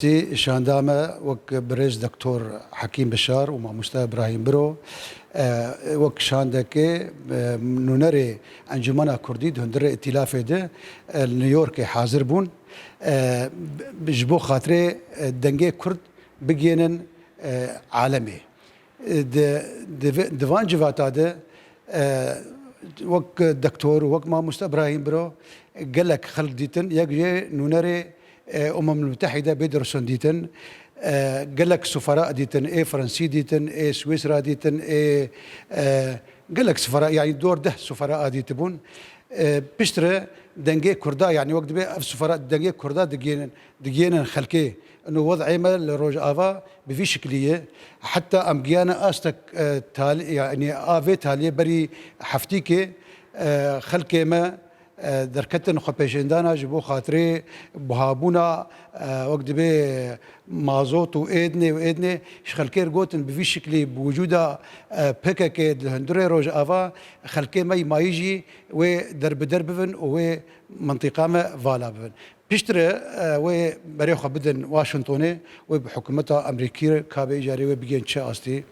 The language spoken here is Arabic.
تي شاندامه وك برز دكتور حكيم بشار ومع مستر ابراهيم برو وك شاندكي نونري انجمنا كردي هندر ائتلاف ده نيويورك حاضر بون بجبو خاطري دنگي كرد بگينن عالمي دفان جواتا ده وك دكتور وك مع مستر ابراهيم برو قال لك خلق ديتن يجي نونري المتحدة بيدرسون ديتن قال لك سفراء ديتن ايه فرنسي ديتن ايه سويسرا ديتن ايه قال لك سفراء يعني دور ده سفراء ديتبون بيشتري دنجي كردا يعني وقت بي سفراء دنجي كردا دجينا خلكي انه وضع عمل روج افا بفي شكليه حتى امجيانا استك تالي يعني افي تالي بري حفتيكي خلكي ما دركتن خبيشندانا جبو خاطري بهابونا وقت بي مازوت وايدني شخلكير قوتن بفي شكلي بوجودا بكك الهندري روج افا خلكي ما يجي و درب بفن و منطقه ما فالا بفن بيشتري و بريخه بدن واشنطني وبحكومتها امريكيه كابي جاري وبيجين تشا استي